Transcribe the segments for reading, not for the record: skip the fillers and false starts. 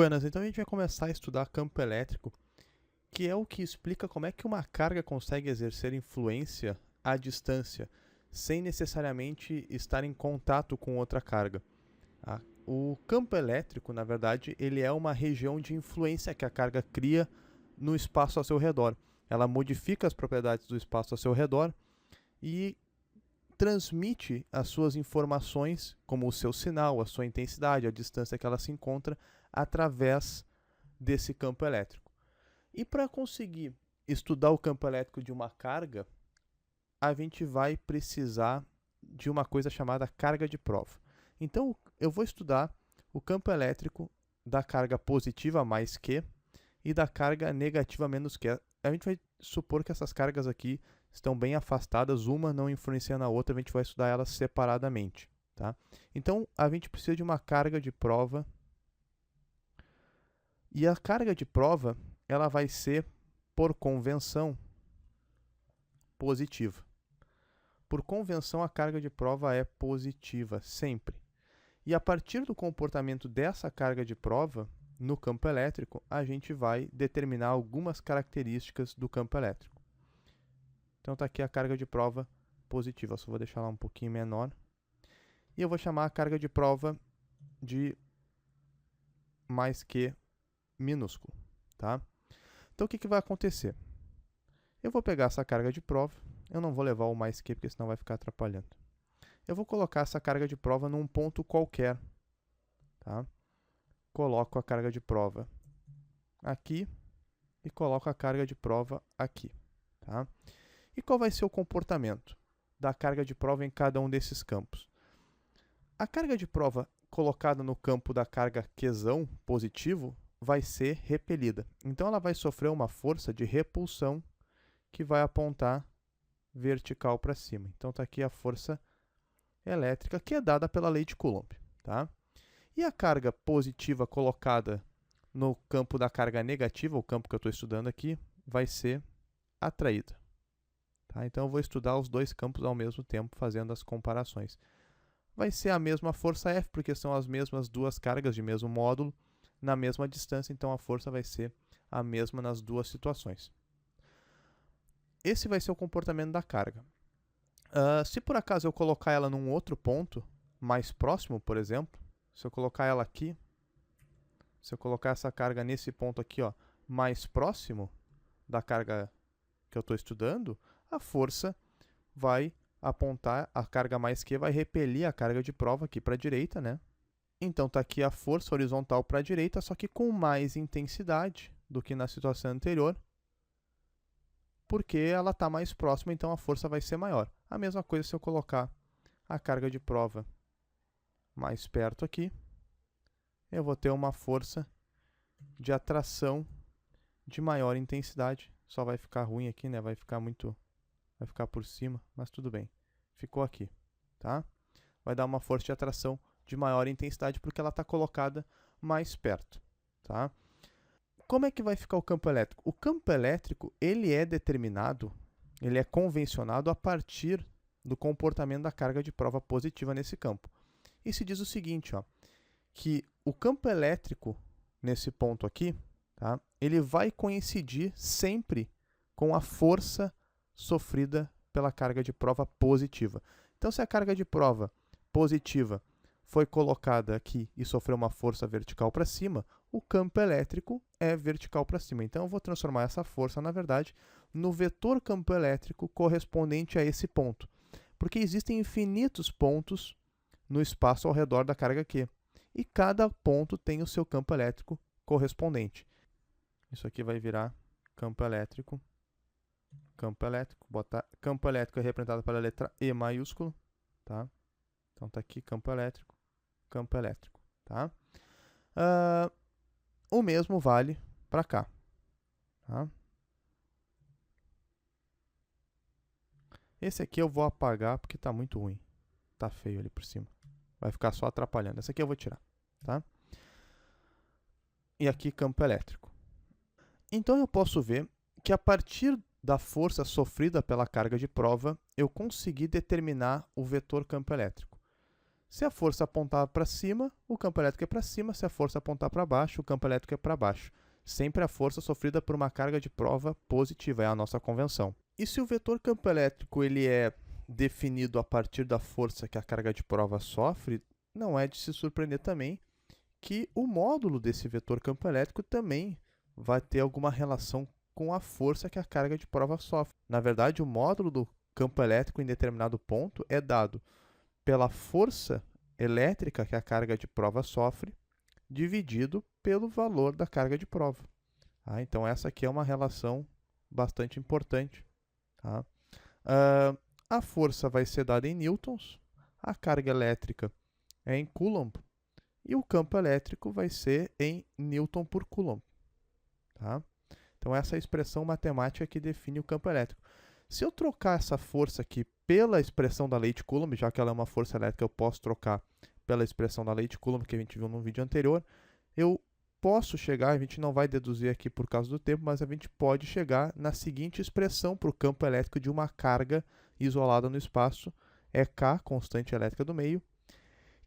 Buenas, então a gente vai começar a estudar campo elétrico, que é o que explica como é que uma carga consegue exercer influência à distância, sem necessariamente estar em contato com outra carga. O campo elétrico, na verdade, ele é uma região de influência que a carga cria no espaço ao seu redor. Ela modifica as propriedades do espaço ao seu redor e transmite as suas informações, como o seu sinal, a sua intensidade, a distância que ela se encontra, através desse campo elétrico. E para conseguir estudar o campo elétrico de uma carga, a gente vai precisar de uma coisa chamada carga de prova. Então, eu vou estudar o campo elétrico da carga positiva mais Q e da carga negativa menos Q. A gente vai supor que essas cargas aqui estão bem afastadas, uma não influencia na outra, a gente vai estudar elas separadamente. Tá? Então, a gente precisa de uma carga de prova. E a carga de prova, ela vai ser, por convenção, positiva. Por convenção, a carga de prova é positiva, sempre. E a partir do comportamento dessa carga de prova, no campo elétrico, a gente vai determinar algumas características do campo elétrico. Então está aqui a carga de prova positiva. Eu só vou deixar ela um pouquinho menor. E eu vou chamar a carga de prova de mais Q minúsculo. Tá? Então o que vai acontecer? Eu vou pegar essa carga de prova. Eu não vou levar o mais Q, porque senão vai ficar atrapalhando. Eu vou colocar essa carga de prova num ponto qualquer. Tá? Coloco a carga de prova aqui e coloco a carga de prova aqui. Tá? E qual vai ser o comportamento da carga de prova em cada um desses campos? A carga de prova colocada no campo da carga Qzão positivo vai ser repelida. Então ela vai sofrer uma força de repulsão que vai apontar vertical para cima. Então está aqui a força elétrica, que é dada pela lei de Coulomb. Tá? E a carga positiva colocada no campo da carga negativa, o campo que eu estou estudando aqui, vai ser atraída. Tá? Então eu vou estudar os dois campos ao mesmo tempo, fazendo as comparações. Vai ser a mesma força F, porque são as mesmas duas cargas de mesmo módulo, na mesma distância, então a força vai ser a mesma nas duas situações. Esse vai ser o comportamento da carga. Se por acaso eu colocar ela num outro ponto, mais próximo, por exemplo, se eu colocar ela aqui, se eu colocar essa carga nesse ponto aqui, ó, mais próximo da carga que eu estou estudando, a força vai apontar, a carga mais Q vai repelir a carga de prova aqui para a direita, né? Então está aqui a força horizontal para a direita, só que com mais intensidade do que na situação anterior, porque ela está mais próxima, então a força vai ser maior. A mesma coisa se eu colocar a carga de prova mais perto aqui, eu vou ter uma força de atração de maior intensidade. Só vai ficar ruim aqui, né? Vai ficar por cima, mas tudo bem. Ficou aqui, tá? Vai dar uma força de atração de maior intensidade porque ela está colocada mais perto, tá? Como é que vai ficar o campo elétrico? O campo elétrico, ele é determinado, ele é convencionado a partir do comportamento da carga de prova positiva nesse campo. E se diz o seguinte, ó, que o campo elétrico, nesse ponto aqui, tá, ele vai coincidir sempre com a força sofrida pela carga de prova positiva. Então, se a carga de prova positiva foi colocada aqui e sofreu uma força vertical para cima, o campo elétrico é vertical para cima. Então, eu vou transformar essa força, na verdade, no vetor campo elétrico correspondente a esse ponto. Porque existem infinitos pontos no espaço ao redor da carga Q. E cada ponto tem o seu campo elétrico correspondente. Isso aqui vai virar campo elétrico. Campo elétrico. Botar campo elétrico é representado pela letra E maiúsculo. Tá? Então, está aqui campo elétrico. Campo elétrico. Tá? O mesmo vale para cá. Tá? Esse aqui eu vou apagar porque está muito ruim. Está feio ali por cima. Vai ficar só atrapalhando. Esse aqui eu vou tirar. Tá? E aqui campo elétrico. Então eu posso ver que a partir da força sofrida pela carga de prova, eu consegui determinar o vetor campo elétrico. Se a força apontar para cima, o campo elétrico é para cima. Se a força apontar para baixo, o campo elétrico é para baixo. Sempre a força sofrida por uma carga de prova positiva, é a nossa convenção. E se o vetor campo elétrico ele é definido a partir da força que a carga de prova sofre, não é de se surpreender também que o módulo desse vetor campo elétrico também vai ter alguma relação com a força que a carga de prova sofre. Na verdade, o módulo do campo elétrico em determinado ponto é dado pela força elétrica que a carga de prova sofre, dividido pelo valor da carga de prova. Tá? Então, essa aqui é uma relação bastante importante. Tá? A força vai ser dada em newtons, a carga elétrica é em coulomb, e o campo elétrico vai ser em newton por coulomb. Tá? Então, essa é a expressão matemática que define o campo elétrico. Se eu trocar essa força aqui pela expressão da lei de Coulomb, já que ela é uma força elétrica, eu posso trocar pela expressão da lei de Coulomb, que a gente viu no vídeo anterior, eu posso chegar, a gente não vai deduzir aqui por causa do tempo, mas a gente pode chegar na seguinte expressão para o campo elétrico de uma carga isolada no espaço, é K, constante elétrica do meio,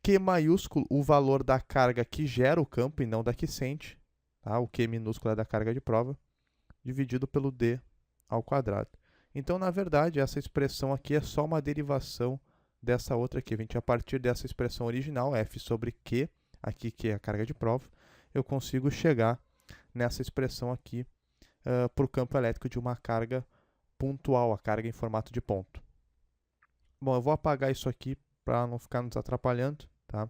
Q maiúsculo, o valor da carga que gera o campo e não da que sente, tá? O Q minúsculo é da carga de prova, dividido pelo D ao quadrado. Então, na verdade, essa expressão aqui é só uma derivação dessa outra aqui. A partir dessa expressão original, F sobre Q, aqui que é a carga de prova, eu consigo chegar nessa expressão aqui para o campo elétrico de uma carga pontual, a carga em formato de ponto. Bom, eu vou apagar isso aqui para não ficar nos atrapalhando. Tá?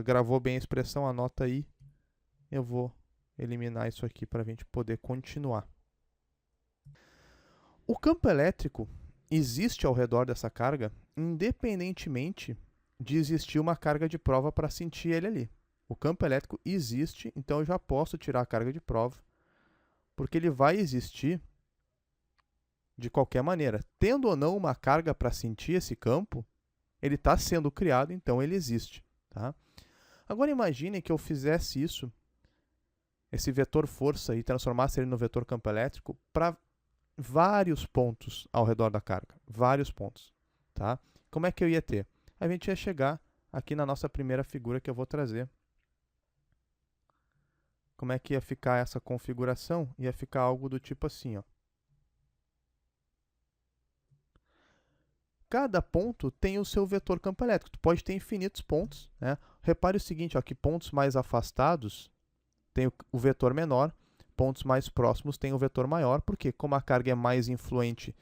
Gravou bem a expressão, anota aí. Eu vou eliminar isso aqui para a gente poder continuar. O campo elétrico existe ao redor dessa carga, independentemente de existir uma carga de prova para sentir ele ali. O campo elétrico existe, então eu já posso tirar a carga de prova, porque ele vai existir de qualquer maneira. Tendo ou não uma carga para sentir esse campo, ele está sendo criado, então ele existe. Tá? Agora imagine que eu fizesse isso, esse vetor força, e transformasse ele no vetor campo elétrico para vários pontos ao redor da carga. Vários pontos. Tá? Como é que eu ia ter? A gente ia chegar aqui na nossa primeira figura que eu vou trazer. Como é que ia ficar essa configuração? Ia ficar algo do tipo assim, ó. Cada ponto tem o seu vetor campo elétrico. Tu pode ter infinitos pontos, né? Repare o seguinte, ó, que pontos mais afastados tem o vetor menor, pontos mais próximos têm o vetor maior, porque como a carga é mais influente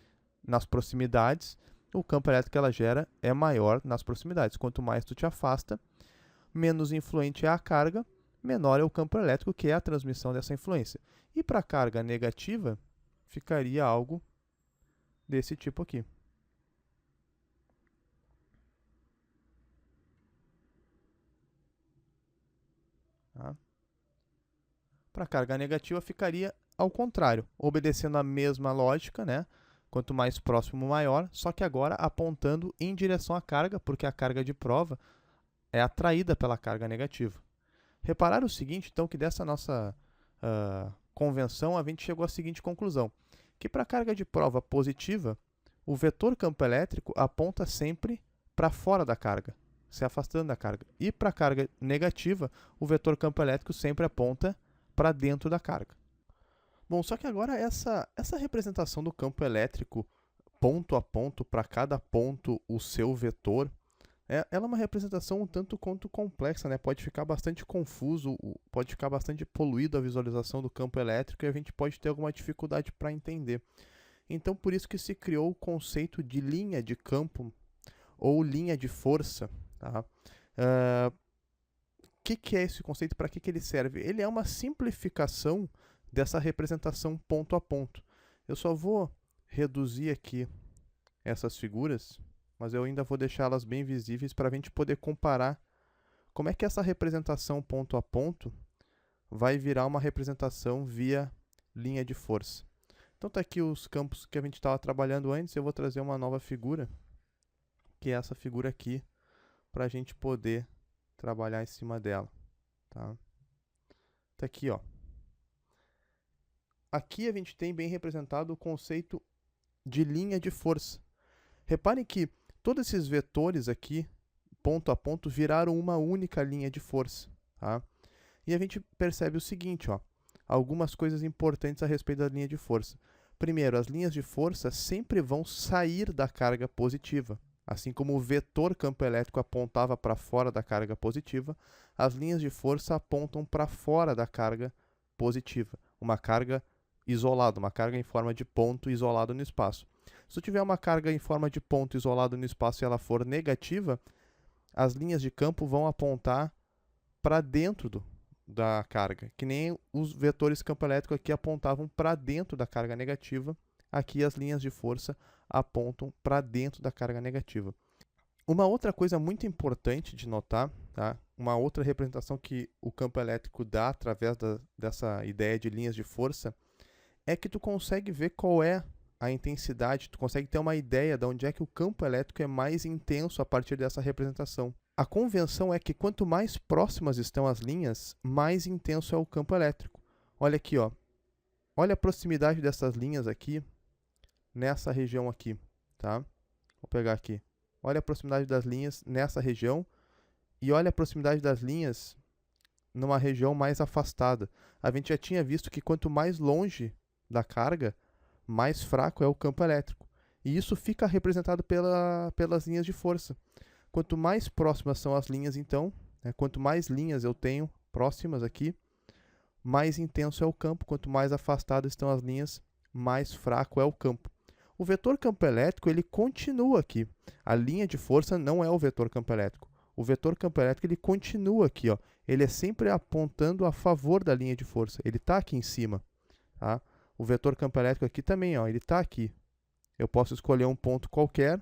nas proximidades, o campo elétrico que ela gera é maior nas proximidades. Quanto mais tu te afasta, menos influente é a carga, menor é o campo elétrico, que é a transmissão dessa influência. E para a carga negativa, ficaria algo desse tipo aqui. Tá? Para a carga negativa, ficaria ao contrário, obedecendo a mesma lógica, né? Quanto mais próximo, maior, só que agora apontando em direção à carga, porque a carga de prova é atraída pela carga negativa. Reparar o seguinte, então, que dessa nossa convenção, a gente chegou à seguinte conclusão, que para a carga de prova positiva, o vetor campo elétrico aponta sempre para fora da carga, se afastando da carga. E para a carga negativa, o vetor campo elétrico sempre aponta para dentro da carga. Bom, só que agora essa representação do campo elétrico ponto a ponto, para cada ponto o seu vetor, ela é uma representação um tanto quanto complexa, né? Pode ficar bastante confuso, pode ficar bastante poluído a visualização do campo elétrico e a gente pode ter alguma dificuldade para entender. Então, por isso que se criou o conceito de linha de campo ou linha de força. Tá? Que é esse conceito? Para que ele serve? Ele é uma simplificação dessa representação ponto a ponto. Eu só vou reduzir aqui essas figuras, mas eu ainda vou deixá-las bem visíveis para a gente poder comparar como é que essa representação ponto a ponto vai virar uma representação via linha de força. Então tá aqui os campos que a gente estava trabalhando antes, eu vou trazer uma nova figura, que é essa figura aqui, para a gente poder trabalhar em cima dela. Tá? Tá aqui, ó. Aqui a gente tem bem representado o conceito de linha de força. Reparem que todos esses vetores aqui ponto a ponto viraram uma única linha de força. Tá? E a gente percebe o seguinte, ó, algumas coisas importantes a respeito da linha de força. Primeiro, as linhas de força sempre vão sair da carga positiva. Assim como o vetor campo elétrico apontava para fora da carga positiva, as linhas de força apontam para fora da carga positiva. Uma carga isolada, uma carga em forma de ponto isolado no espaço. Se tu tiver uma carga em forma de ponto isolado no espaço e ela for negativa, as linhas de campo vão apontar para dentro da carga, que nem os vetores campo elétrico aqui apontavam para dentro da carga negativa, aqui as linhas de força apontam para dentro da carga negativa. Uma outra coisa muito importante de notar, tá? Uma outra representação que o campo elétrico dá através dessa ideia de linhas de força, é que tu consegue ver qual é a intensidade, tu consegue ter uma ideia de onde é que o campo elétrico é mais intenso a partir dessa representação. A convenção é que quanto mais próximas estão as linhas, mais intenso é o campo elétrico. Olha aqui, ó. Olha a proximidade dessas linhas aqui, nessa região aqui, tá? Vou pegar aqui. Olha a proximidade das linhas nessa região e olha a proximidade das linhas numa região mais afastada. A gente já tinha visto que quanto mais longe da carga, mais fraco é o campo elétrico. E isso fica representado pelas linhas de força. Quanto mais próximas são as linhas, então, né, quanto mais linhas eu tenho próximas aqui, mais intenso é o campo. Quanto mais afastadas estão as linhas, mais fraco é o campo. O vetor campo elétrico, ele continua aqui. A linha de força não é o vetor campo elétrico. O vetor campo elétrico, ele continua aqui, ó. Ele é sempre apontando a favor da linha de força. Ele está aqui em cima, tá? O vetor campo elétrico aqui também, ó, ele está aqui. Eu posso escolher um ponto qualquer.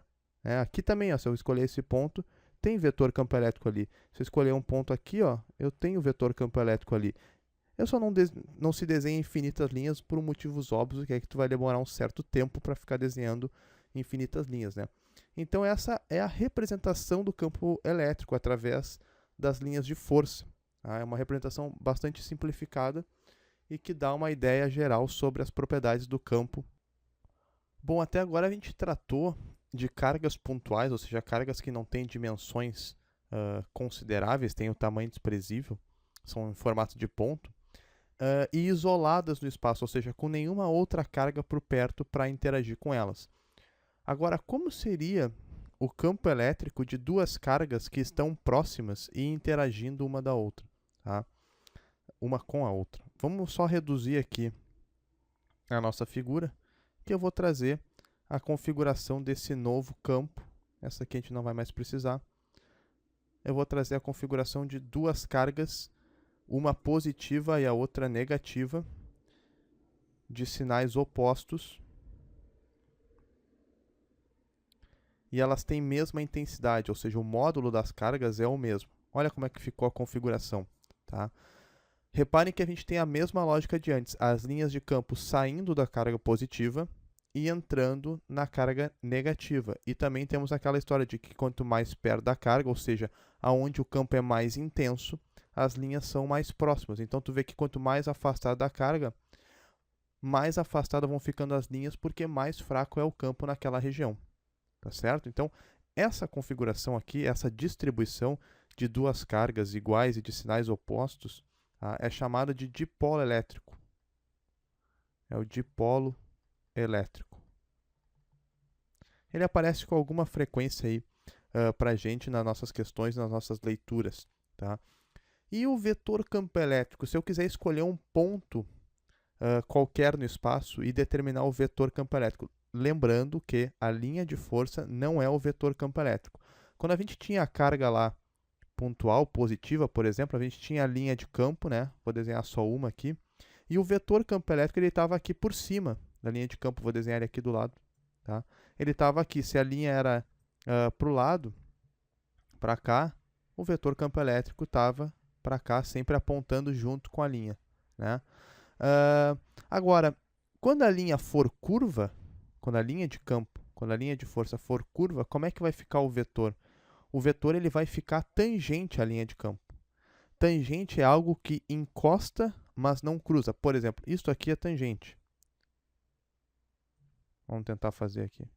Aqui também, ó, se eu escolher esse ponto, tem vetor campo elétrico ali. Se eu escolher um ponto aqui, ó, eu tenho vetor campo elétrico ali. Eu só não se desenha infinitas linhas por motivos óbvios, que é que tu vai demorar um certo tempo para ficar desenhando infinitas linhas, né? Então essa é a representação do campo elétrico através das linhas de força. Tá? É uma representação bastante simplificada e que dá uma ideia geral sobre as propriedades do campo. Bom, até agora a gente tratou de cargas pontuais, ou seja, cargas que não têm dimensões consideráveis, têm o tamanho desprezível, são em formato de ponto, e isoladas no espaço, ou seja, com nenhuma outra carga por perto para interagir com elas. Agora, como seria o campo elétrico de duas cargas que estão próximas e interagindo uma da outra, tá? Uma com a outra? Vamos só reduzir aqui a nossa figura, que eu vou trazer a configuração desse novo campo. Essa aqui a gente não vai mais precisar. Eu vou trazer a configuração de duas cargas, uma positiva e a outra negativa, de sinais opostos. E elas têm mesma intensidade, ou seja, o módulo das cargas é o mesmo. Olha como é que ficou a configuração, tá? Reparem que a gente tem a mesma lógica de antes, as linhas de campo saindo da carga positiva e entrando na carga negativa. E também temos aquela história de que quanto mais perto da carga, ou seja, aonde o campo é mais intenso, as linhas são mais próximas. Então tu vê que quanto mais afastado da carga, mais afastadas vão ficando as linhas, porque mais fraco é o campo naquela região. Tá certo? Então, essa configuração aqui, essa distribuição de duas cargas iguais e de sinais opostos, tá, é chamada de dipolo elétrico. É o dipolo elétrico. Ele aparece com alguma frequência aí para a gente nas nossas questões, nas nossas leituras. Tá? E o vetor campo elétrico? Se eu quiser escolher um ponto qualquer no espaço e determinar o vetor campo elétrico, lembrando que a linha de força não é o vetor campo elétrico. Quando a gente tinha a carga lá pontual, positiva, por exemplo, a gente tinha a linha de campo, né? Vou desenhar só uma aqui. E o vetor campo elétrico ele estava aqui por cima da linha de campo, vou desenhar ele aqui do lado. Tá? Ele estava aqui, se a linha era para o lado, para cá, o vetor campo elétrico estava para cá, sempre apontando junto com a linha. Né? Agora, quando a linha for curva, quando a linha de campo, quando a linha de força for curva, como é que vai ficar o vetor? O vetor ele vai ficar tangente à linha de campo. Tangente é algo que encosta, mas não cruza. Por exemplo, isto aqui é tangente. Vamos tentar fazer aqui.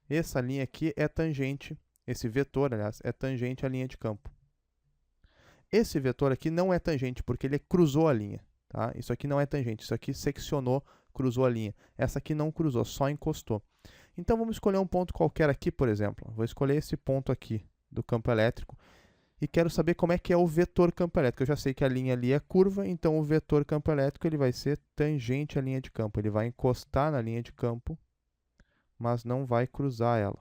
Essa linha aqui é tangente, esse vetor, aliás, é tangente à linha de campo. Esse vetor aqui não é tangente, porque ele cruzou a linha. Tá? Isso aqui não é tangente, isso aqui seccionou, cruzou a linha. Essa aqui não cruzou, só encostou. Então, vamos escolher um ponto qualquer aqui, por exemplo. Vou escolher esse ponto aqui do campo elétrico e quero saber como é que é o vetor campo elétrico. Eu já sei que a linha ali é curva, então o vetor campo elétrico ele vai ser tangente à linha de campo. Ele vai encostar na linha de campo, mas não vai cruzar ela.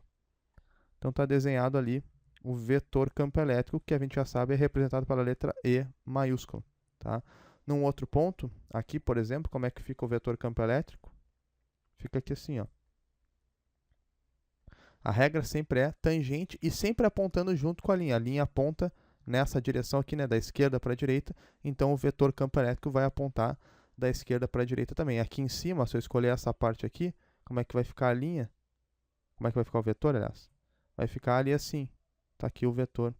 Então, está desenhado ali o vetor campo elétrico, que a gente já sabe é representado pela letra E maiúscula. Tá? Num outro ponto, aqui, por exemplo, como é que fica o vetor campo elétrico? Fica aqui assim, ó. A regra sempre é tangente e sempre apontando junto com a linha. A linha aponta nessa direção aqui, né, da esquerda para a direita, então o vetor campo elétrico vai apontar da esquerda para a direita também. Aqui em cima, se eu escolher essa parte aqui, como é que vai ficar a linha? Como é que vai ficar o vetor, aliás? Vai ficar ali assim. Está aqui o vetor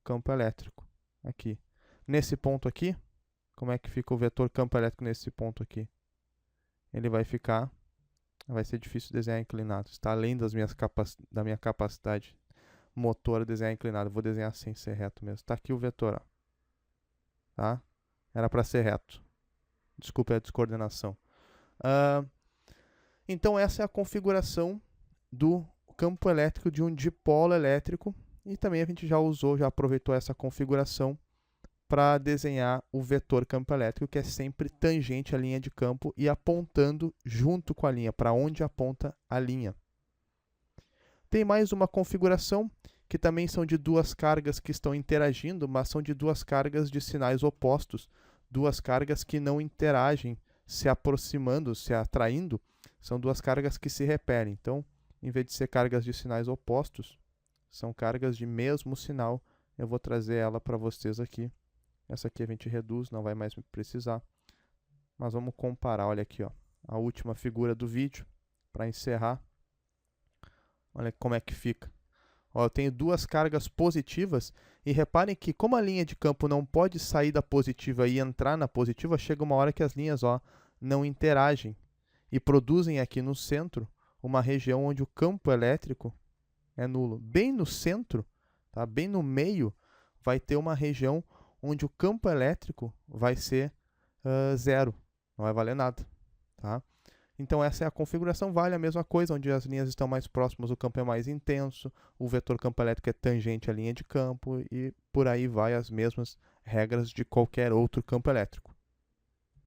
campo elétrico. Aqui. Nesse ponto aqui, como é que fica o vetor campo elétrico nesse ponto aqui? Ele vai ficar... Vai ser difícil desenhar inclinado. Está além da minha capacidade motora desenhar inclinado. Vou desenhar sem ser reto mesmo. Está aqui o vetor. Ó. Tá? Era para ser reto. Desculpe a descoordenação. Então, essa é a configuração do campo elétrico de um dipolo elétrico. E também a gente já aproveitou essa configuração para desenhar o vetor campo elétrico, que é sempre tangente à linha de campo e apontando junto com a linha, para onde aponta a linha. Tem mais uma configuração, que também são de duas cargas que estão interagindo, mas são de duas cargas de sinais opostos, duas cargas que não interagem, se aproximando, se atraindo, são duas cargas que se repelem. Então, em vez de ser cargas de sinais opostos, são cargas de mesmo sinal. Eu vou trazer ela para vocês aqui. Essa aqui a gente reduz, não vai mais precisar. Mas vamos comparar, olha aqui, ó, a última figura do vídeo, para encerrar. Olha como é que fica. Ó, eu tenho duas cargas positivas, e reparem que como a linha de campo não pode sair da positiva e entrar na positiva, chega uma hora que as linhas, ó, não interagem e produzem aqui no centro uma região onde o campo elétrico é nulo. Bem no centro, tá? Bem no meio, vai ter uma região onde o campo elétrico vai ser zero, não vai valer nada. Tá? Então essa é a configuração, vale a mesma coisa, onde as linhas estão mais próximas, o campo é mais intenso, o vetor campo elétrico é tangente à linha de campo, e por aí vai as mesmas regras de qualquer outro campo elétrico.